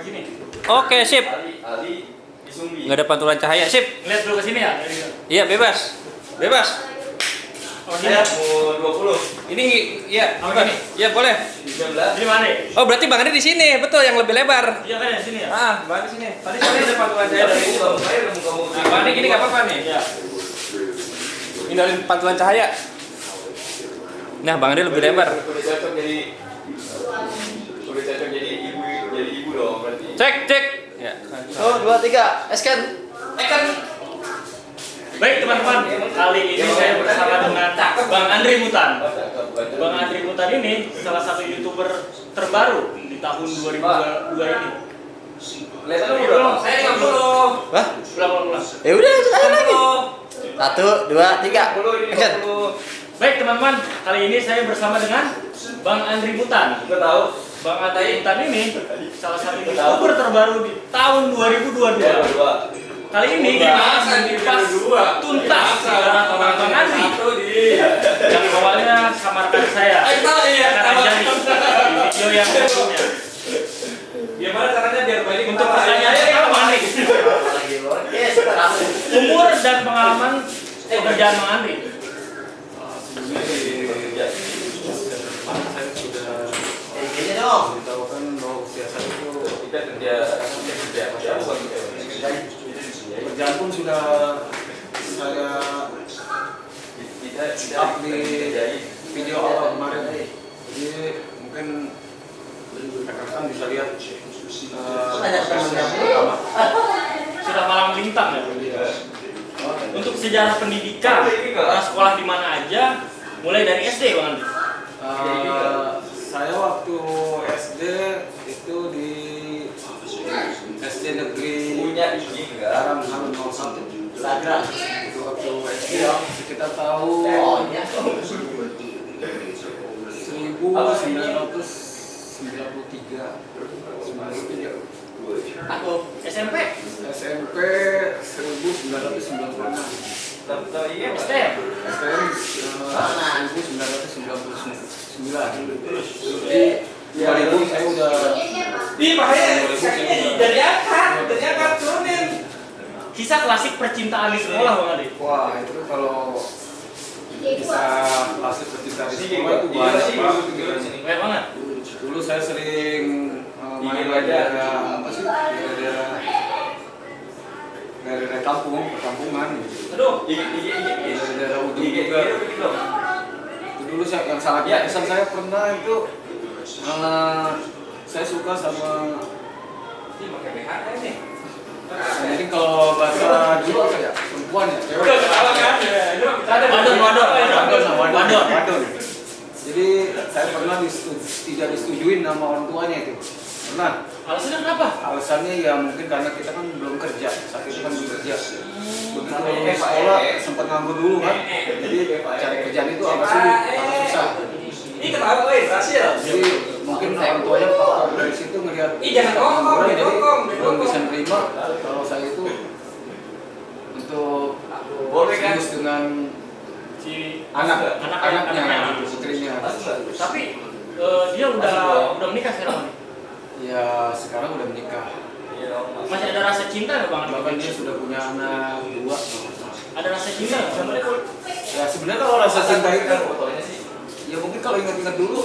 sini. Oke, sip. Ali Isumi. Nggak ada pantulan cahaya, sip. Lihat dulu ke sini ya. Iya, bebas. Bebas. Oh, sini. Saya mau 20. Ini ya, Oh, apa? ini. Ya, boleh. 19. Ini mana? Oh, berarti Bang Andi di sini. Betul, yang lebih lebar. Iya kan ya sini ya. Ah, Bang Andi sini. Tadi ada pantulan cahaya dari itu. Kamu. Nah, Bang Andi gini enggak apa-apa nih. Iya. Hindarin pantulan cahaya. Nah, Bang Andi lebih lebar. Udah cocok jadi ibu dong berarti. Cek, cek. Ya. 1, 2, 3, esken. Baik teman-teman, kali ini saya bersama dengan Bang Andri Mutan. Bang Andri Mutan ini salah satu YouTuber terbaru di tahun 2022 ini. Lihat dulu. Saya 50. Wah, Ulang. ya udah sekali lagi. 1, 2, 3, action. Baik teman-teman, kali ini saya bersama dengan Bang Andri Mutan. Kita tahu. Bang Andri Mutan ini salah satu YouTuber terbaru di tahun 2022. Kali ini kita akan dibahas tuntas sejarah tentang Bang Andri yang awalnya sama rekan saya karena jadi di video yang sebelumnya. Gimana caranya biar balik Untuk pertanyaannya apa Bang Andri? Umur dan pengalaman pekerjaan Bang Andri. Gini dong. Ditahukan bahwa usia saya itu Kita kerja bukan kerjaan pun sudah saya up di video awal kemarin. Jadi mungkin rekan-rekan bisa lihat pertama. Sudah malang melintang ya. Untuk sejarah pendidikan, pernah sekolah di mana aja, mulai dari SD Bang Andri. Saya waktu SD itu di SD negeri punya izin enggak? Haram Harun 01 Lagra. itu waktu SD sekitar tahun Oh, iya. 1993. Aku. SMP, SMP 1996. Tahu iya SD, STM 1999. Jadi 2000 saya udah Di bahaya. Dari akar turunin. kisah klasik percintaan di sekolah Bang Andri. wah itu kalau bisa klasik ketika di sekolah itu banyak banget gitu. Banyak banget. Dulu saya sering main di daerah apa sih? Daerah perkampungan gitu. Aduh, Di daerah ujung juga. Itu dulu yang sangat berkesan saya pernah itu saya suka sama Ini pakai BH nih. jadi kalau bahasa dulu apa ya perempuan ya cewek. Wadon. Jadi saya pernah tidak disetujuin sama orang tuanya itu. Pernah. alasannya kenapa? Alasannya ya mungkin karena kita kan belum kerja, saat itu kan belum kerja. Begitu sekolah sempat nganggur dulu kan, jadi cari kerjaan itu agak sulit, agak susah. Ini ketawa, berhasil. Jadi mungkin orang tuanya dari situ ngelihat Jangan ngomong, jadi didokong. belum bisa nerima kalau saya itu untuk serius dengan Si anaknya, putrinya. Tapi dia udah menikah sekarang. Ya sekarang udah menikah. Masih ada rasa cinta nggak Bang Bahkan Andri? dia sudah punya anak 2. Ada rasa cinta nggak sama dia? Ya sebenarnya kalau rasa cinta itu ya mungkin kalau ingat-ingat dulu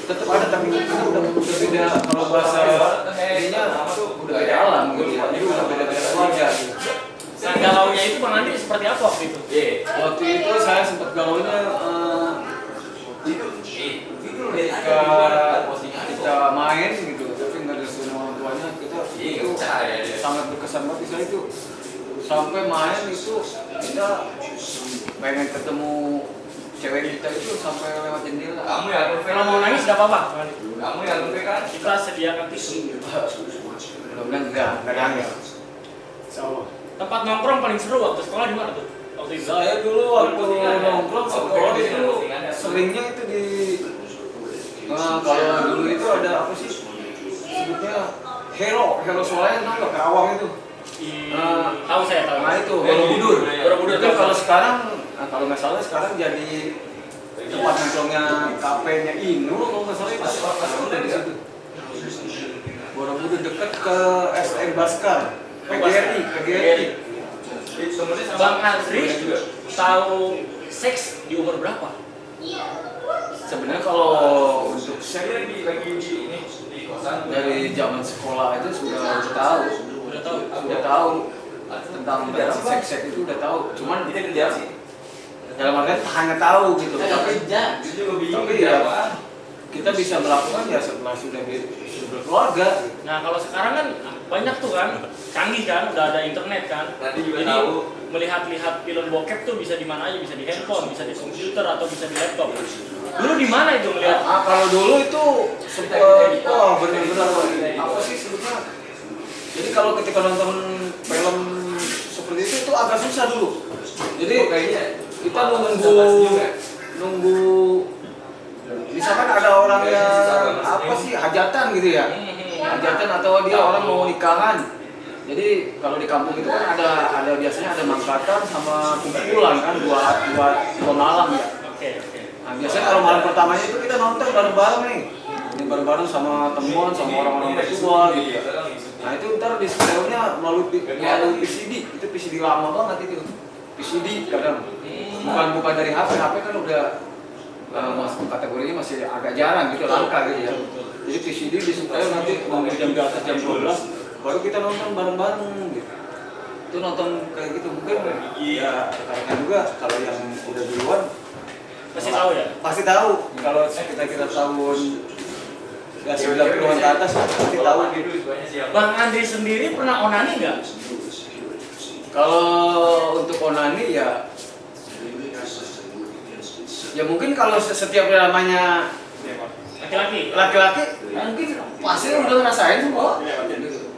tetap ada, tapi mungkin udah berbeda. Kalau bahasa ininya udah beda alam gitu ya, jadi udah beda-beda keluarga gitu. Nah, galaunya itu Bang Andri seperti apa waktu itu? Waktu itu saya sempat galaunya ketika kita main gitu, tapi nggak disuruh orang tuanya, kita itu sangat berkesan banget. Saya itu sampai main itu kita pengen ketemu cewek kita itu sampai lewat jendela. Kamu ya, Kalau mau nangis nggak apa-apa. Bang Andri. kamu yang kan? Kita sediakan tisu. Mudah-mudahan enggak nangis. Insyaallah. Tempat nongkrong paling seru waktu sekolah di mana tuh? Waktu itu. Saya dulu waktu nongkrong sekolah itu seringnya itu di kalau dulu itu ada apa sih sebutnya Hero Swalayan, tahu nggak, Karawang itu. Tahu saya tahu. Nah itu Borobudur. Borobudur. Itu kalau sekarang, kalau nggak salah sekarang jadi tempat nongkrongnya kafenya Inul kalau nggak salah itu. Pasti udah di situ. udah deket ke STM Baskar, PGRI. Bang Andri tahu seks di umur berapa? Sebenarnya kalau untuk seks lagi di kosan dari zaman sekolah aja sudah tahu. Udah tahu tentang seks itu udah tahu. Cuman kita kerja sih. dalam artian hanya tahu gitu. Tapi ya kita bisa melakukan ya setelah sudah berkeluarga. Nah kalau sekarang kan banyak tuh kan, canggih kan, udah ada internet kan. Nanti juga Jadi tahu. melihat-lihat film bokep tuh bisa di mana aja, bisa di handphone, bisa di komputer atau bisa di laptop. Dulu di mana itu melihat? Kalau dulu itu sempat benar-benar apa sih sebetulnya? Jadi kalau ketika nonton film seperti itu agak susah dulu. Jadi kita nunggu misalkan ada orang yang apa sih hajatan gitu ya, hajatan atau dia orang mau nikahan. Jadi kalau di kampung itu kan ada biasanya ada mangkatan sama kumpulan kan dua malam ya. Oke. Nah, biasanya kalau malam pertamanya itu kita nonton bareng-bareng nih. Ini bareng-bareng sama temuan sama orang-orang tua gitu. Nah, itu ntar di setelnya melalui PCD. Itu PCD lama banget itu. PCD kadang bukan dari HP kan udah masuk kategorinya masih agak jarang gitu, langka gitu ya. Jadi PCD disukai nanti mau jam di atas jam 12 baru kita nonton bareng-bareng gitu. Itu nonton kayak gitu mungkin ya karena juga kalau yang udah duluan Pasti tahu ya? pasti tahu kalau kita tahun ya 90-an ke atas pasti tahu gitu. Bang Andri sendiri pernah onani nggak? Kalau untuk onani ya mungkin kalau setiap namanya laki-laki mungkin pasti udah ngerasain semua.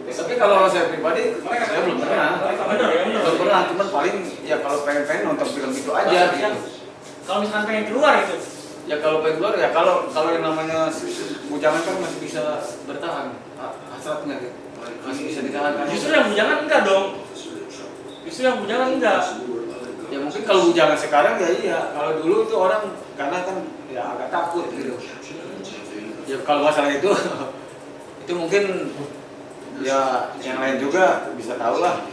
Tapi kalau saya pribadi saya belum pernah. Belum pernah, cuman paling ya kalau pengen nonton film itu aja gitu. Kalau misalkan pengen keluar itu? Ya kalau pengen keluar ya kalau yang namanya bujangan kan masih bisa bertahan hasratnya gitu. Masih bisa ditahan. Justru yang bujangan enggak dong. Justru yang bujangan enggak. Ya mungkin kalau bujangan sekarang ya iya. Kalau dulu itu orang karena kan ya agak takut gitu. Ya kalau masalah itu itu mungkin ya yang lain juga bisa tahu lah.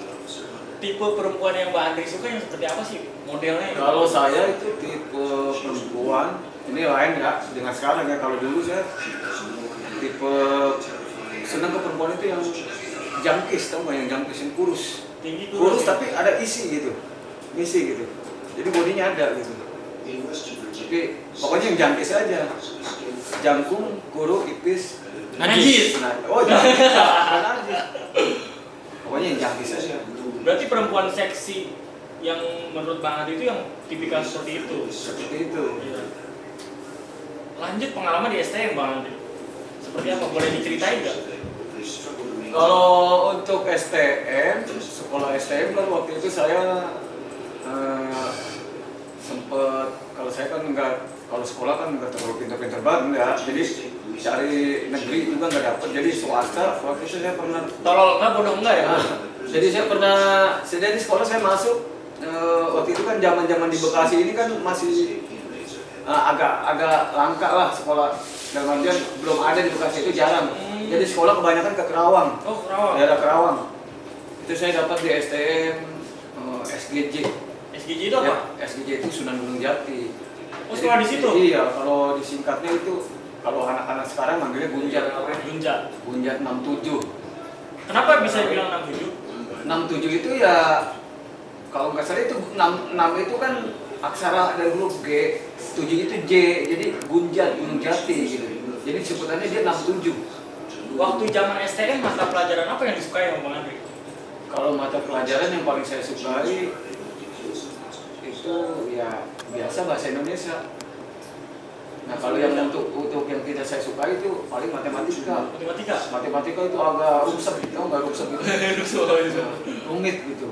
Tipe perempuan yang Mbak Andri suka yang seperti apa sih modelnya? Kalau saya itu tipe perempuan ini lain ya dengan sekarang ya. Kalau dulu saya tipe senang ke perempuan itu yang jangkis, tau nggak yang jangkis yang kurus. Tinggi Kurus tapi ada isi gitu, jadi bodinya ada gitu. Tapi pokoknya yang jangkis aja, jangkung, kuru, ipis, najis. Oh jangkis, bukan najis. Pokoknya yang jangkis aja. Berarti perempuan seksi yang menurut Bang Andri itu yang tipikal seperti itu. Seperti itu. Iya. Lanjut pengalaman di STM Bang Andri. Seperti apa? Boleh diceritain nggak? Kalau untuk STM, sekolah STM kan waktu itu saya sempet, kalau saya kan kalau sekolah kan nggak terlalu pintar-pintar banget ya, jadi cari negeri juga nggak dapet, jadi swasta waktu itu saya pernah. Tolol nggak, bodoh nggak ya? Jadi saya pernah, di sekolah saya masuk waktu itu kan zaman-zaman di Bekasi ini kan masih agak langka lah sekolah, dalam artian belum ada di Bekasi itu jarang. Jadi sekolah kebanyakan ke Kerawang. Oh, Kerawang. Daerah Kerawang. Itu saya dapat di STM SGJ. SGJ itu apa? Ya, SGJ itu Sunan Gunung Jati. Oh, sekolah di situ? Iya, kalau disingkatnya itu kalau anak-anak sekarang manggilnya Gunjat. Gunjat 67. Kenapa bisa dibilang 67? 67 itu ya kalau nggak salah itu 6 itu kan aksara dari huruf G, 7 itu J, jadi Gunjat, Gunung Jati gitu. Jadi sebutannya dia 67. Waktu zaman STM mata pelajaran apa yang disukai sama Bang Andri? Kalau mata pelajaran yang paling saya sukai itu ya biasa bahasa Indonesia. Nah kalau yang untuk yang tidak saya sukai itu paling matematika. Matematika itu agak rusak gitu, nggak rusak gitu. Rumit gitu.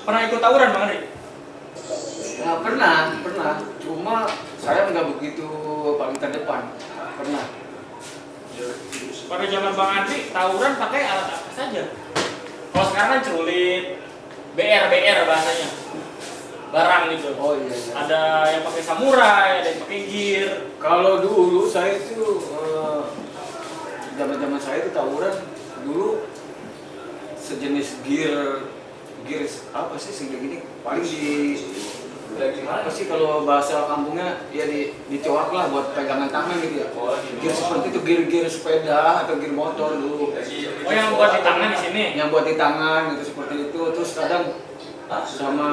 Pernah ikut tawuran Bang Andri? Nah, pernah. Cuma saya nggak begitu paling terdepan. Pernah. Pada zaman Bang Andri, tawuran pakai alat apa saja? Kalau sekarang kan celurit, BR bahasanya, barang gitu. Oh iya. Ada yang pakai samurai, ada yang pakai gear. Kalau dulu saya itu saya itu tawuran dulu sejenis gear apa sih segini paling di apa sih kalau bahasa kampungnya ya dicoak lah buat pegangan tangan gitu ya. Gear seperti itu gear sepeda atau gear motor dulu. Oh, yang buat di tangan di sini. Yang buat di tangan gitu seperti itu. Terus kadang sama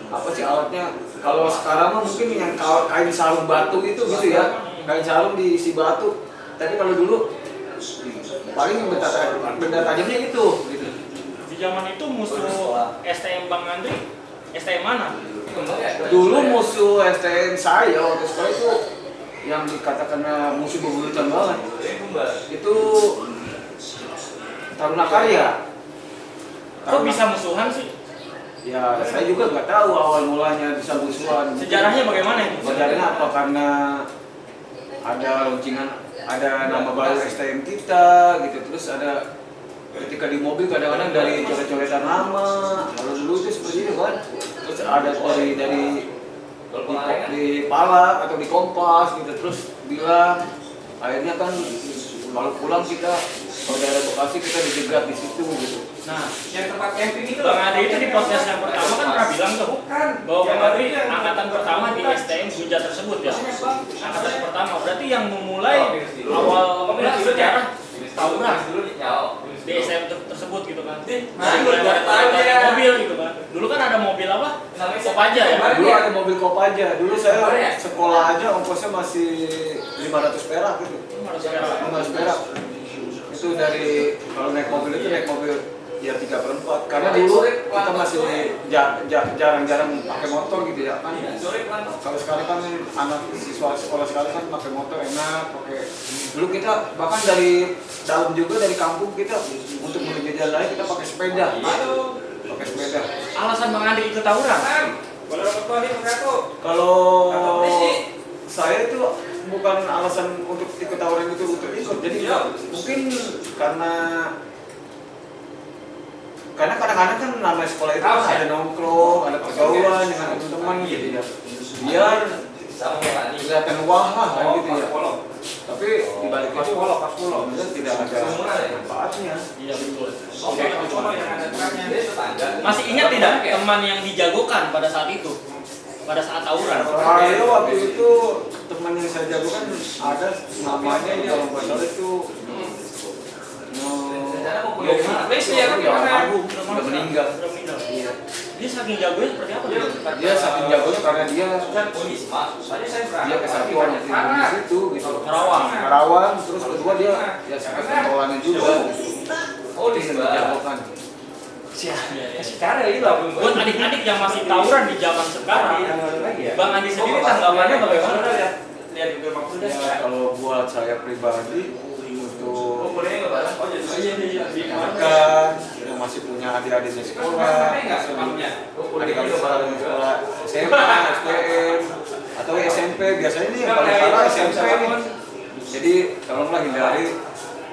apa sih alatnya? Kalau sekarang mah mungkin yang kain sarung batu itu gitu ya. Kain sarung diisi batu. Tapi kalau dulu paling benda tajamnya itu gitu. Di zaman itu musuh STM Bang Andri, STM mana? Dulu musuh STM saya waktu sekolah itu yang dikatakan musuh bebuyutan banget. Itu Taruna Karya. Kok bisa musuhan sih? Ya, saya juga nggak tahu awal mulanya bisa musuhan. Sejarahnya bagaimana ini? Sejarahnya apa? Karena ada launcingan, ada nama baru STM kita gitu. Terus ada ketika di mobil kadang-kadang dari coret-coretan nama. Kalau dulu itu seperti itu kan. Terus ada dari di Palak atau di Kompas gitu. Terus bilang akhirnya kan kalau pulang kita kalau daerah Bekasi kita dijegat di situ gitu. Nah, yang tempat camping itu Bang Andri itu di podcast yang pertama kan pernah bilang tuh bahwa Bang Andri angkatan pertama di STM Gunja tersebut ya. Angkatan pertama berarti yang memulai awal sejarah tawuran di STM tersebut gitu kan. Dari mobil gitu kan. Dulu kan ada mobil apa? Kopaja ya. Dulu ada mobil Kopaja. Dulu saya sekolah aja ongkosnya masih 500 perak gitu. 500 perak. Itu dari kalau naik mobil ya 3/4 karena dulu kita masih jarang-jarang pakai motor gitu ya kan. Kalau sekarang kan anak siswa sekolah sekarang kan pakai motor enak, pakai dulu kita bahkan dari dalam juga dari kampung kita untuk menuju jalan lain kita pakai sepeda. Pakai sepeda. Alasan Bang Andri ikut tawuran? Kalau saya itu bukan alasan untuk ikut tawuran itu untuk ikut, jadi mungkin karena kadang-kadang kan namanya sekolah itu kan ada nongkrong, ada pergaulan dengan teman-teman gitu ya, biar kelihatan wah lah kan gitu ya. Tapi dibalik itu sebenarnya tidak ada manfaatnya. Iya betul. Oke. Masih ingat tidak teman yang dijagokan pada saat itu? Pada saat tawuran? Saya waktu itu teman yang saya jagokan ada namanya kalau nggak salah itu udah meninggal. Iya. Dia saking jagonya seperti apa? Dia saking jagonya karena dia kesatuan di situ gitu. Karawang, terus kedua dia ya seperti pengelolaan juga. Dia dijagokan. Sekarang itu buat adik-adik yang masih tawuran di zaman sekarang, Bang Andi sendiri tanggapannya bagaimana? Ya, kalau buat saya pribadi untuk rekan yang masih punya adik-adiknya sekolah, adik-adik sekolah SMA, STM atau SMP, biasanya ini yang paling parah SMP nih. Jadi tolonglah hindari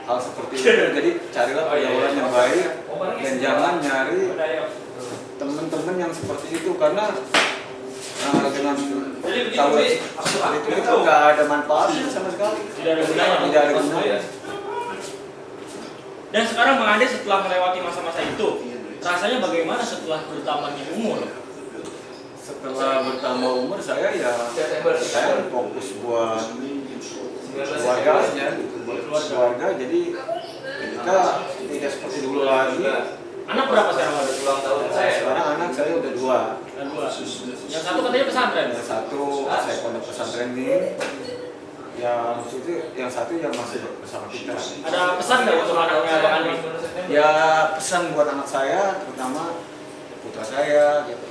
hal seperti itu. Jadi carilah pergaulan yang baik dan jangan nyari teman-teman yang seperti itu karena dengan tawuran seperti itu nggak ada manfaatnya sama sekali. Tidak ada gunanya. Dan sekarang Bang Ade setelah melewati masa-masa itu, rasanya bagaimana setelah bertambahnya umur? Setelah bertambah umur saya fokus buat keluarga aja, buat keluarga. Jadi kita tidak seperti dulu lagi. Anak berapa sekarang? Sekarang anak saya udah 2. Yang satu katanya pesantren. Yang satu saya pondok pesantren nih. Yang satu yang masih bersama kita. Ada pesan nggak untuk anaknya Bang Andi? Ya pesan buat anak saya, terutama putra saya gitu.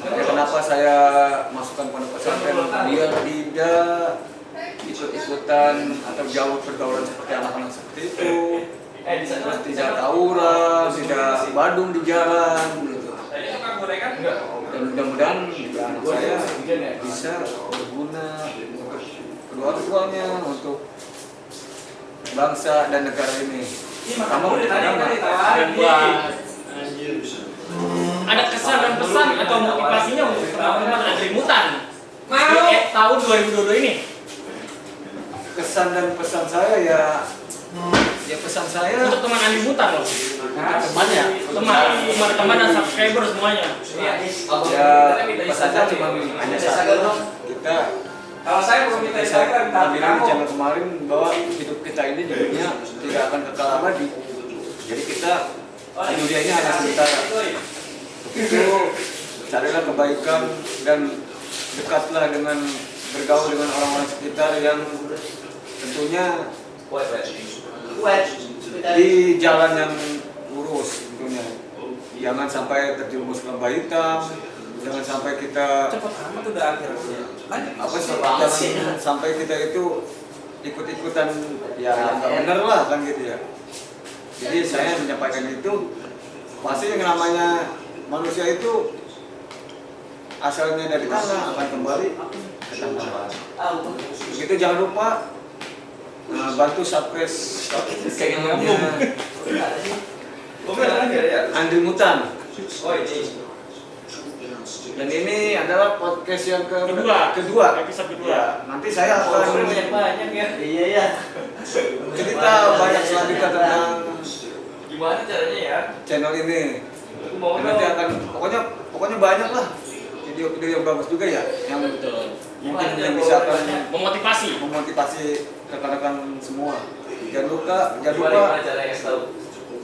Kenapa saya masukkan pondok pesantren? Biar tidak ikut-ikutan atau jauh pergaulan seperti anak-anak seperti itu. Terus tidak tawuran, tidak badung di jalan gitu. Dan mudah-mudahan anak saya bisa berguna untuk kedua-duanya, untuk bangsa dan negara ini. Kamu ada kesan dan pesan atau motivasinya untuk teman-teman Andri Mutan di tahun 2022 ini? kesan dan pesan saya ya pesan saya Untuk teman Andi Mutan loh. Teman ya? Teman dan subscriber semuanya. ya pesannya cuma hanya satu, kita Kalau saya belum minta Instagram, tapi bilang di kamu. channel kemarin bahwa hidup kita ini di dunia tidak akan kekal abadi. Jadi kita di dunia ini hanya sementara. Itu carilah kebaikan dan dekatlah dengan bergaul dengan orang-orang sekitar yang tentunya di jalan yang lurus tentunya. Jangan sampai terjerumus ke lembah hitam, jangan sampai kita Amat udah akhirnya. jangan sampai kita itu ikut-ikutan ya nggak bener lah kan gitu ya. Jadi saya menyampaikan itu pasti yang namanya manusia itu asalnya dari tanah akan kembali ke tanah. Begitu jangan lupa bantu subscribe channelnya Andri Mutan. Oh ini. Dan ini adalah podcast yang Kedua. Episode kedua. Ya, nanti saya akan Banyak ya. Iya ya. cerita banyak selanjutnya tentang Gimana caranya ya? channel ini. Aku mau Dan nanti akan pokoknya banyak lah video-video yang bagus juga ya, yang mungkin yang bisa akan memotivasi rekan-rekan semua. Jangan lupa cara yang tahu.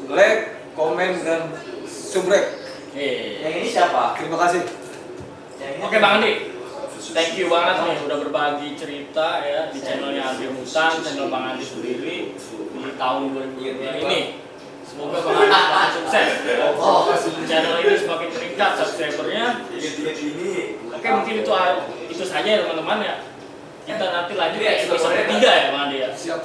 like, komen dan subscribe. Yang ini siapa? Terima kasih. Yang ini Oke Bang Andi, thank you banget nih udah berbagi cerita ya di channelnya Andi Mutan, channel Bang Andi sendiri di tahun 2022 ini. Semoga Bang Andi semakin sukses. Channel ini semakin meningkat subscribernya. Oke mungkin itu saja ya teman-teman ya. Kita nanti lanjut ke episode 3 ya Bang Andi ya. Siap.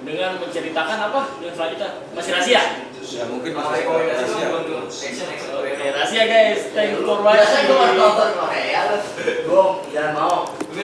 Dengan menceritakan apa yang selanjutnya? Masih rahasia. Ya mungkin masih Rekomendasi rahasia. untuk action Oke, rahasia guys. Thank you for watching. Biasanya gue nonton Korea, gue jangan mau.